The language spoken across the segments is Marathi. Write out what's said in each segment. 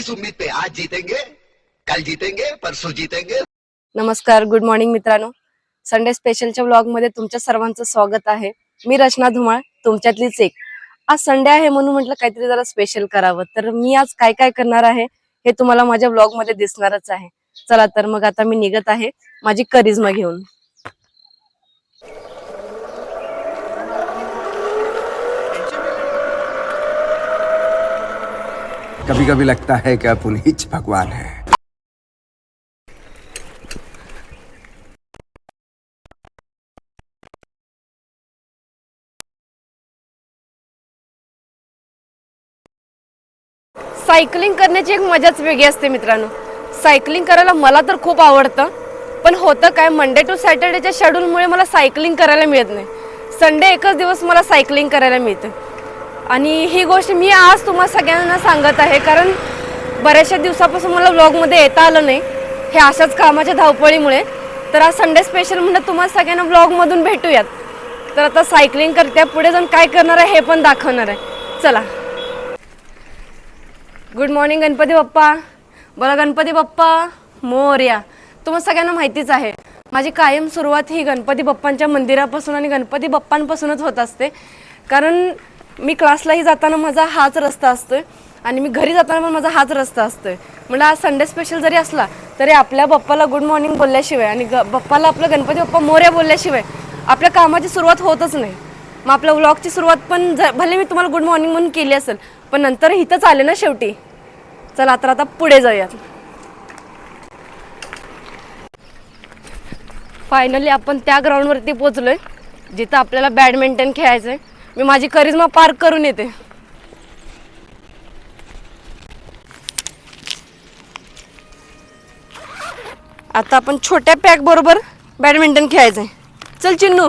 इस उम्मीद पे आज जीतेंगे, कल जीतेंगे, परसों जीतेंगे। नमस्कार, गुड मॉर्निंग मित्रांनो. संडे स्पेशलच्या ब्लॉग मध्ये तुमच्या सर्वांचं स्वागत आहे. मी रचना धुमाळ, तुमच्यातलीच एक. आज संडे आहे म्हणून म्हटलं काहीतरी जरा स्पेशल करावं. तर मी आज काय काय करणार आहे हे तुम्हाला माझ्या ब्लॉग मध्ये दिसणारच आहे. चला तर मग आता मी निघत आहे माझी करिश्मा घेऊन. कभी कभी लगता है कि अपन ही भगवान है. सायकलिंग करण्याची एक मजाच वेगळी असते मित्रांनो. सायकलिंग करायला मला तर खूप आवडतं, पण होतं काय, मंडे टू सॅटर्डेच्या शेड्यूलमुळे मला सायकलिंग करायला मिळत नाही. संडे एकच दिवस मला सायकलिंग करायला मिळते. आणि ही गोष्ट मी आज तुम्हा सगळ्यांना सांगत आहे, कारण बऱ्याचशा दिवसापासून मला व्लॉगमध्ये येता आलं नाही हे अशाच कामाच्या धावपळीमुळे. तर आज संडे स्पेशल म्हणून तुम्हा सगळ्यांना व्लॉगमधून भेटूयात. तर आता सायकलिंग करते, पुढे जाऊन काय करणार आहे हे पण दाखवणार आहे. चला. Good morning Ganpati Bappa. बोला गणपती बाप्पा मोरया. तुम्हाला सगळ्यांना माहितीच आहे, माझी कायम सुरुवात ही गणपती बाप्पांच्या मंदिरापासून आणि गणपती बाप्पांपासूनच होत असते. कारण मी क्लासलाही जाताना माझा हाच रस्ता असतोय आणि मी घरी जाताना पण माझा हाच रस्ता असतोय. म्हणजे आज संडे स्पेशल जरी असला तरी आपल्या बाप्पाला गुड मॉर्निंग बोलल्याशिवाय आणि बाप्पाला आपलं गणपती बाप्पा मोरया बोलल्याशिवाय आपल्या कामाची सुरुवात होतच नाही. मग आपल्या व्लॉगची सुरुवात पण भले मी तुम्हाला गुड मॉर्निंग म्हणून केली असेल, पण नंतर इथंच आले ना शेवटी. चला तर आता पुढे जाऊयात. फायनली आपण त्या ग्राउंडवरती पोहोचलोय जिथं आपल्याला बॅडमिंटन खेळायचंय. मी माझी करिश्मा पार्क करून येते. आता आपण छोट्या पॅक बरोबर बॅडमिंटन खेळायचंय. चल चिन्नू.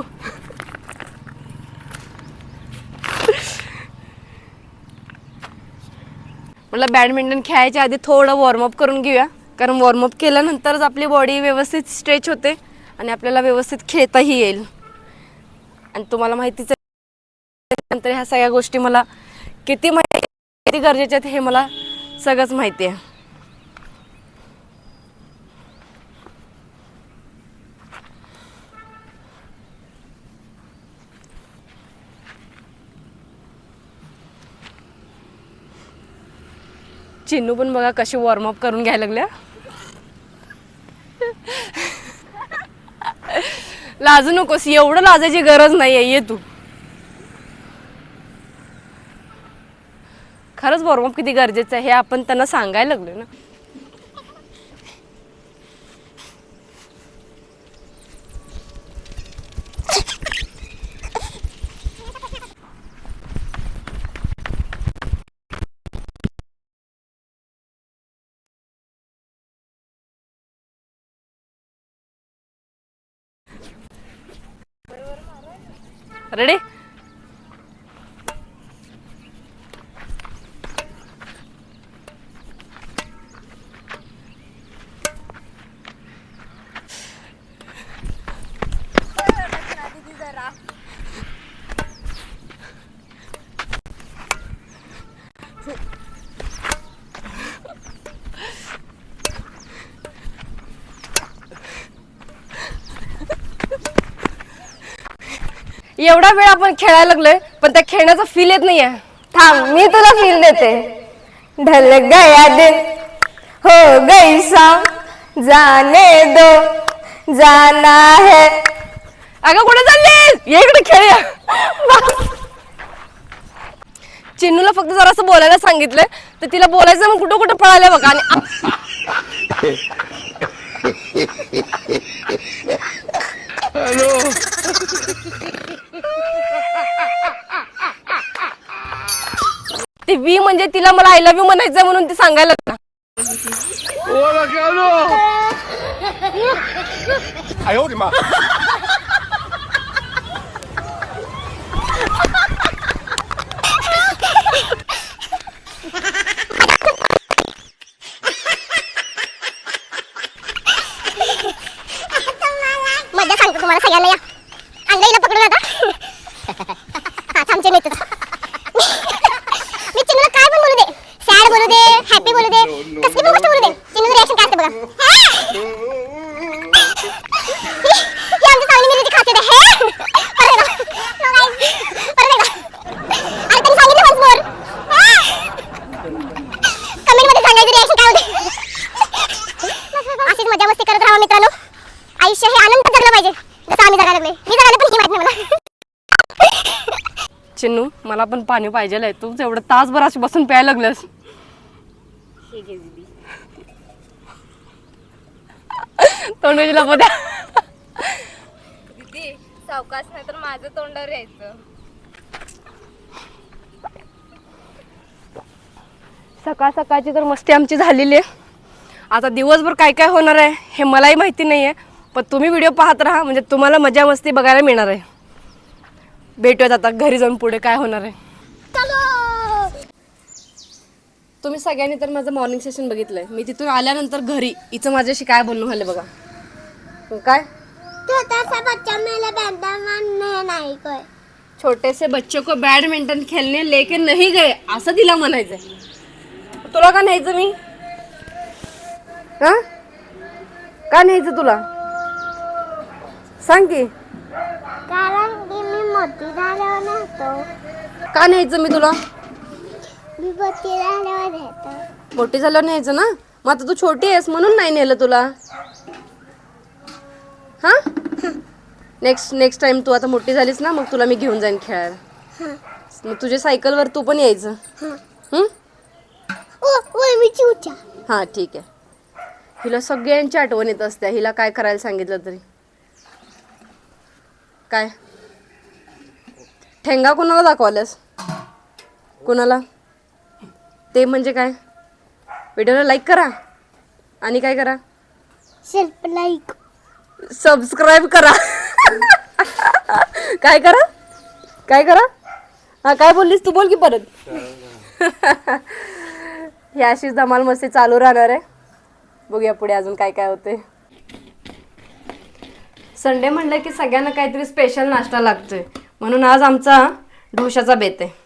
मला बॅडमिंटन खेळायच्या आधी थोडं वॉर्मअप करून घेऊया, कारण वॉर्मअप केल्यानंतरच आपली बॉडी व्यवस्थित स्ट्रेच होते आणि आपल्याला व्यवस्थित खेळताही येईल. आणि तुम्हाला माहितीच आहे, नंतर ह्या सगळ्या गोष्टी मला किती गरजेच्या आहेत हे मला सगळंच माहिती आहे. चिन्नू पण बघा कशी वॉर्मअप करून घ्यायला लागल्या. लाजू नकोस, एवढं लाजायची गरज नाहीये. ये तू. खरंच वॉर्मअप किती गरजेचं आहे हे आपण त्यांना सांगायला लागलो ना. रेडी. एवढा वेळ आपण खेळायला लागलोय पण त्या खेळण्याचा फील येत नाहीये. थांब, मी तुला फील देते. ढल गया दिन हो गई शाम, जाने दो जाना है. अगं कुठे चालली? ये इकडे खेळूया. चिन्नूला फक्त जरासं बोलायला सांगितलंय तर तिला बोलायचं मग कुठं कुठं पळाल्या बघा. आणि ती वी म्हणजे तिला मला आय लव्ह यू म्हणायचं म्हणून ती सांगायला ना. मजा सांगतो तुम्हाला सगळ्यांना. या अंगाईला पकडून आता. हा थांबचे नेतच. मी चिन्हूला काय पण बोलू दे, सॅड बोलू दे, हॅपी बोलू दे, चिन्नू मला पण पाणी पाहिजे आहे. तू एवढं तासभर अशी बसून प्यायला लागलंस. तोंडला बोद्या दीदी सावकाश नाही तर माझं तोंडावर यायचं. सकाळ सकाळची तर मस्ती आमची झालेली आहे. आता दिवसभर काय काय होणार आहे हे मलाही माहिती नाही आहे, पण तुम्ही व्हिडिओ पाहत राहा म्हणजे तुम्हाला मजा मस्ती बघायला मिळणार आहे. भेटूयात आता घरी जाऊन पुढे काय होणार आहे. तुम्ही सगळ्यांनी तर माझं मॉर्निंग सेशन बघितलंय. मी तिथून आल्यानंतर घरी हिचं माझ्याशी काय बोलणं झालं बघा. काय छोटे से बच्चे को बैडमिंटन खेलने लेके नहीं गए असं तिला म्हणायचंय. तुला का न्यायचं मी? हा का न्यायचं तुला सांग की. कारण की मी मोठी झाल्यावर नव्हतो. का न्यायचं मी तुला? मी मोठी झाल्यावर येतो. मोठी झाल्यावर न्यायचं ना. मग आता तू छोटी आहेस म्हणून नाही नेलं तुला. हा नेक्स्ट टाइम तू आता मोठी झालीस ना मग तुला मी घेऊन जाईन खेळायला. मग तुझ्या सायकलवर तू पण यायचं. मी चिवच्या. हा ठीक आहे. हिला सगळ्यांची आठवण येत असते. हिला काय करायला सांगितलं तरी. काय ठेंगा कोणाला दाखवायलास? कोणाला? ते म्हणजे काय? व्हिडिओला लाईक करा आणि काय करा? सेल्फ लाईक सबस्क्राईब करा. काय करा? काय करा? हा काय बोललीस तू? बोल की परत. ही अशीच धमाल मस्ती चालू राहणार आहे. बघूया पुढे अजून काय काय होते. संडे म्हणलं की सगळ्यांना काहीतरी स्पेशल नाश्ता लागतोय म्हणून आज आमचा ढोशाचा बेत आहे.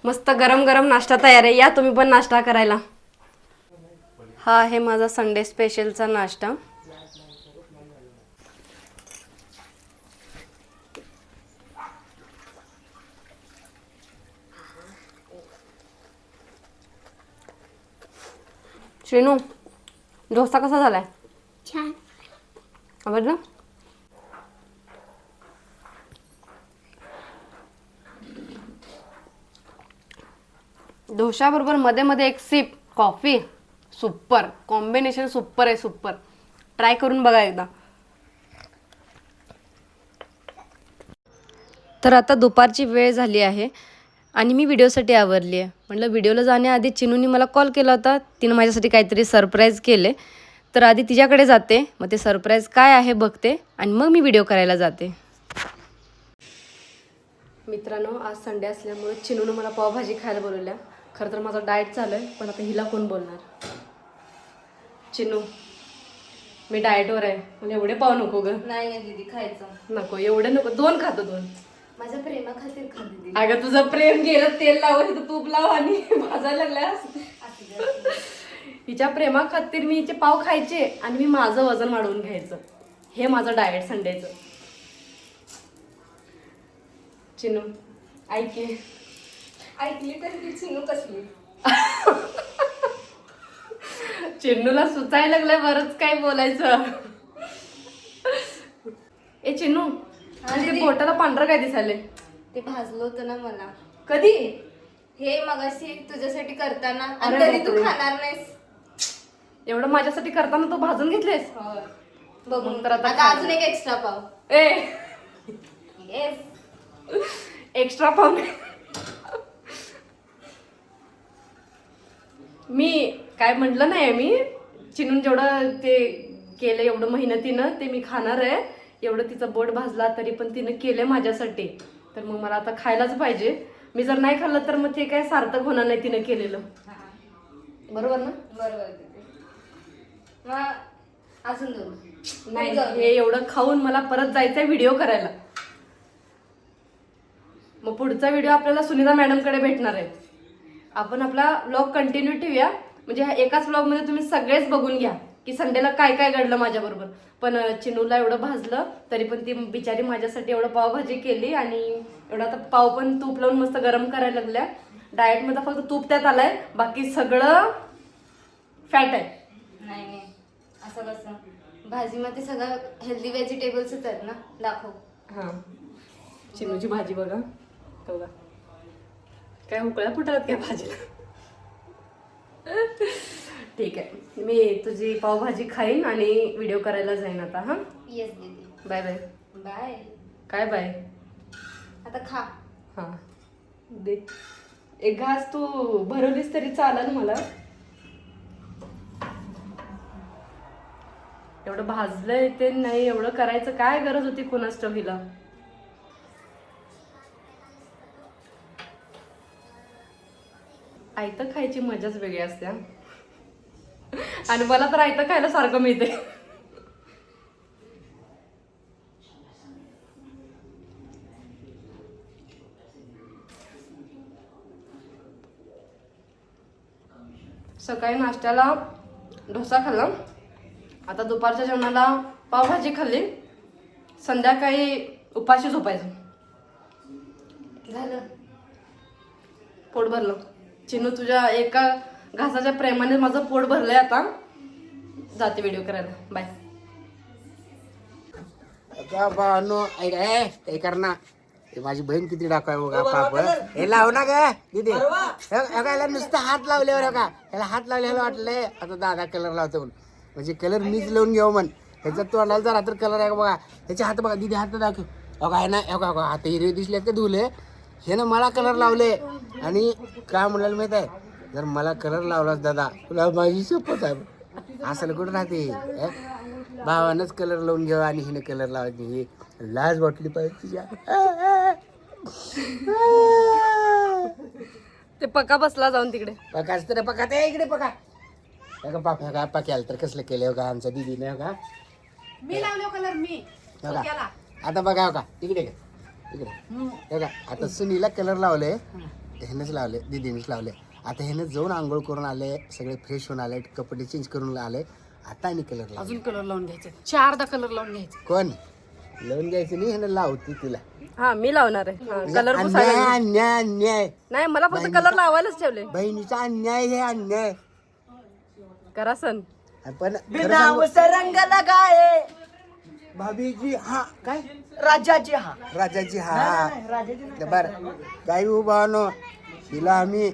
मस्त गरम गरम नाश्ता तयार आहे. या तुम्ही पण नाश्ता करायला. हा आहे माझा संडे स्पेशलचा नाश्ता. श्रीनू डोसा कसा झालाय? छान. आवडला? डोशाबरोबर मध्ये मध्ये एक sip coffee. Super combination. Super आहे. सुपर. ट्राय करून बघा एकदा. तर आता दुपारची वेळ झाली आहे आणि मी व्हिडिओसाठी आवरली आहे. म्हटलं व्हिडिओला जाण्याआधी चिनूनी मला कॉल केला होता. तिनं माझ्यासाठी काहीतरी सरप्राईज केले. तर आधी तिच्याकडे जाते. मग ते सरप्राईज काय आहे बघते आणि मग मी व्हिडिओ करायला जाते. मित्रांनो आज संडे असल्यामुळे चिनूनं मला पावभाजी खायला बोलवल्या. खरं तर माझा डाएट चालू आहे पण आता हिला कोण बोलणार. चिनू मी डाएटवर आहे. मला एवढे पाव नको ग. नाही नाही दीदी खायचं. नको एवढे नको. 2 खातो 2. माझ्या प्रेमा खातीर खा दीदी. अगं तुझं प्रेम गेलं. तेल लाव तिथं तूप लाव आणि भाजायला लागल्यास. हिच्या प्रेमा खातीर मी हिचे पाव खायचे आणि मी माझं वजन वाढवून घ्यायचं. हे माझं डाएट संडेचं. चिनू ऐकली तर ती चिनू कसली. चिन्नूला सुचायला लागलंय बरंच काय बोलायचं. ए चिन्नू ते पोटाला पांढरं काय दिसायले? ते भाजलं होतं ना मला. कधी? हे मगाशी तुझ्यासाठी करताना. अरे तरी तू बापरे. खाणार नाहीस. एवढं माझ्यासाठी करताना तू भाजून घेतलेस? बघून तर आता आता अजून एक एक्स्ट्रा पाव. ए येस. एक्स्ट्रा पाव नाही. मी काय म्हटलं नाही. मी चिनून जेवढं ते केलं एवढं मेहनतीनं ते मी खाणार आहे. एवढं तिचं बोट भाजला तरी पण तिनं केलं माझ्यासाठी. तर मग मला आता खायलाच पाहिजे. मी जर नाही खाल्लं तर मग ते काय सार्थक होणार नाही तिनं केलेलं. बरोबर ना? बरोबर. मग अजून 2. नाही हे एवढं खाऊन मला परत जायचंय व्हिडिओ करायला. मग पुढचा व्हिडिओ आपल्याला सुनीता मॅडमकडे भेटणार आहे. आपण आपला व्लॉग कंटिन्यू ठेवूया म्हणजे एकाच व्लॉगमध्ये तुम्ही सगळेच बघून घ्या की संडेला काय काय घडलं माझ्याबरोबर. पण चिनूला एवढं भाजलं तरी पण ती बिचारी माझ्यासाठी एवढं पावभाजी केली आणि एवढं आता पाव पण तूप लावून मस्त गरम करायला लागल्या. डाएटमध्ये फक्त तूप त्यात आलंय, बाकी सगळं फॅट आहे. नाही नाही असं कसं, भाजीमध्ये सगळं हेल्दी व्हेजिटेबल्सच आहेत ना, दाखव. हां चिनूची भाजी बघा, बघा काय उकळ्या फुटतात काय भाजीला. ठीक आहे, मी तुझी पावभाजी खाईन आणि व्हिडिओ करायला जाईन आता. हां येस दीदी, बाय बाय. बाय. काय बाय? आता खा. हां दे एक घास, तू भरवलीस तरी चालेल मला. एवढं भाजलंय ते नाही, एवढं करायचं काय गरज होती कोणास हिला. आयतं खायची मजाच वेगळी असते आणि मला तर आयतं खायला सारखं मिळते. सकाळी नाश्त्याला डोसा खाल्ला, आता दुपारच्या जेवणाला पावभाजी खाल्ली, संध्याकाळी उपाशी झोपायचं. झालं. पोट भरलं. चिनू तुझ्या एका घासाच्या प्रेमाने माझं पोट भरलंय. आता जाते व्हिडिओ करायला. बाय. का बानो ऐक कर ना, माझी बहीण किती डाकाय बघा पाप. हे लाव ना ग दीदी, याला नुसतं हात लावल्यावर का याला हात लावल्याला वाटलंय आता दादा कलर लावतो म्हणून, म्हणजे कलर मीच लावून घेऊ म्हण. ह्याच्यात तोंडाला जर रात्र कलर आहे का बघा, ह्याचे हात बघा दीदी, हात दाखव. काय ना हात हिरवे दिसले ते धुले, हे ना मला कलर लावले. आणि काय म्हणाल माहित आहे, जर मला कलर लावलास दादा तुला माझी शपथ आहे असं कुठं राहते. भावानंच कलर लावून घ्यावा आणि हिने कलर लावायची, ही लाज वाटली पाहिजे तुझ्या. ते पका बसला जाऊन तिकडे. पका असतं पका ते इकडे पका पापा पक्याला तर कसलं केलं का आमच्या दिदीने का मी लावलो कलर मी. आता बघा हो का इकडे इकडे बघा. आता सुनीला कलर लावले, ह्यानेच लावले, दीदीनेच लावले. आता ह्याने जाऊन आंघोळ करून आले, सगळे फ्रेश होऊन आले, कपडे चेंज करून आले. आता आणि कलर लावले. अजून कलर लावून घ्यायचे, 4दा कलर लावून घ्यायचे. कोण लावून घ्यायचं नाही, ह्याने लावती तुला. हा मी लावणार आहे. कलर अन्याय अन्याय अन्याय, नाही, मला फक्त कलर लावायलाच ठेवले. बहिणीचा अन्याय हे अन्याय. करा सण. पण रंग लगाए भाभीजी हा काय राजाजी हा राजाची हा बर काही उभा नो हिला आम्ही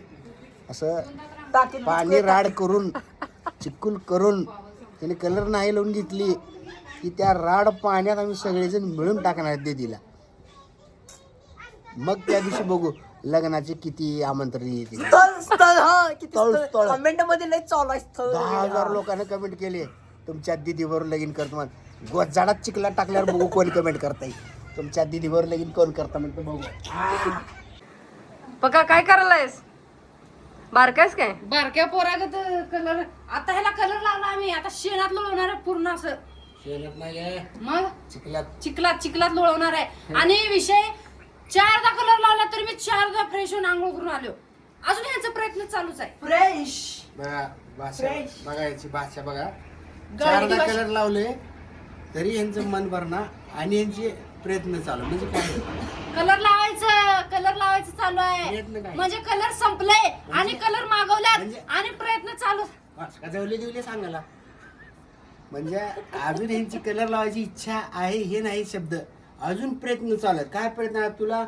असं पाणी राड करून चिकून करून त्याने कलर नाही लावून घेतली की त्या राड पाण्यात आम्ही सगळेजण मिळून टाकणार दीदीला. मग त्या दिवशी बघू लग्नाचे किती आमंत्रण येतील. कमेंट मध्ये लय चालू आहे स्थळ. 10,000 लोकांनी कमेंट केले तुमच्या दीदीवर लगीन करतो म्हण. गोजाडात चिखलात टाकल्यावर बघू कोण कमेंट करताय. तुमच्या दीदीवर लगीन कोण करता म्हणतो बघू. पका काय करायलायस? बारकायस काय? बारक्या पोरागत कलर. आता ह्याला कलर लावला आम्ही, आता शेणात लोळवणार आहे पूर्ण असं. शेणत नाही मग चिखलात चिखलात लोळवणार आहे. आणि विषय 4दा कलर लावला तरी मी 4दा फ्रेश होऊन आंघोळ करून आलो. अजून ह्याचा प्रयत्न चालूच आहे. फ्रेश बघा भाषा बघा, याची भाषा बघा. 4दा कलर लावले तरी यांचं मन भरणा आणि यांचे प्रयत्न चालू. म्हणजे काय कलर लावायचं चालू आहे. प्रयत्न काय म्हणजे कलर संपले आणि कलर मागवल्यात आणि प्रयत्न चालू. जवले दिवले सांगायला म्हणजे अजून यांची कलर लावायची इच्छा आहे हे नाही शब्द. अजून प्रयत्न चालू आहेत. काय प्रयत्न तुला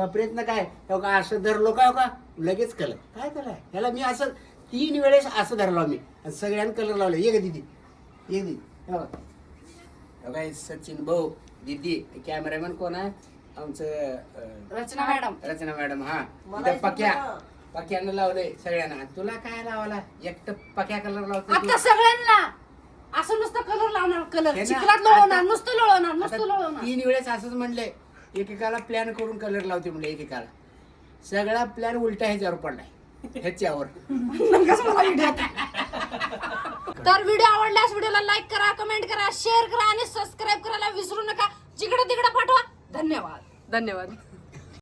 प्रयत्न काय हो का असं धरलो का हो का लगेच कलर काय त्याला ह्याला मी असं 3 वेळेस असं धरलो मी आणि सगळ्यांना कलर लावले. ये ग दीदी ये दीदी काय सचिन भाऊ दीदी कॅमेरामॅन कोण आहे आमचं रचना मॅडम. हा इथं पक्यानं लावलंय सगळ्यांना. तुला काय लावाला एकटं पक्या कलर लावतो आता सगळ्यांना असं नुसतं कलर लावणार. कलर चिखलात लोळवणार, नुसतं लोळवणार. 3 वेळेस असंच म्हणले. एकेकाला प्लॅन करून कलर लावते म्हणले. एकेकाला सगळा प्लॅन उलटा ह्याच्यावर पडलाय ह्याच्यावर. तर व्हिडिओ आवडल्यास व्हिडिओला लाईक करा, कमेंट करा, शेअर करा आणि सबस्क्राईब करायला विसरू नका. जिकडे तिकडे पाठवा. धन्यवाद. धन्यवाद.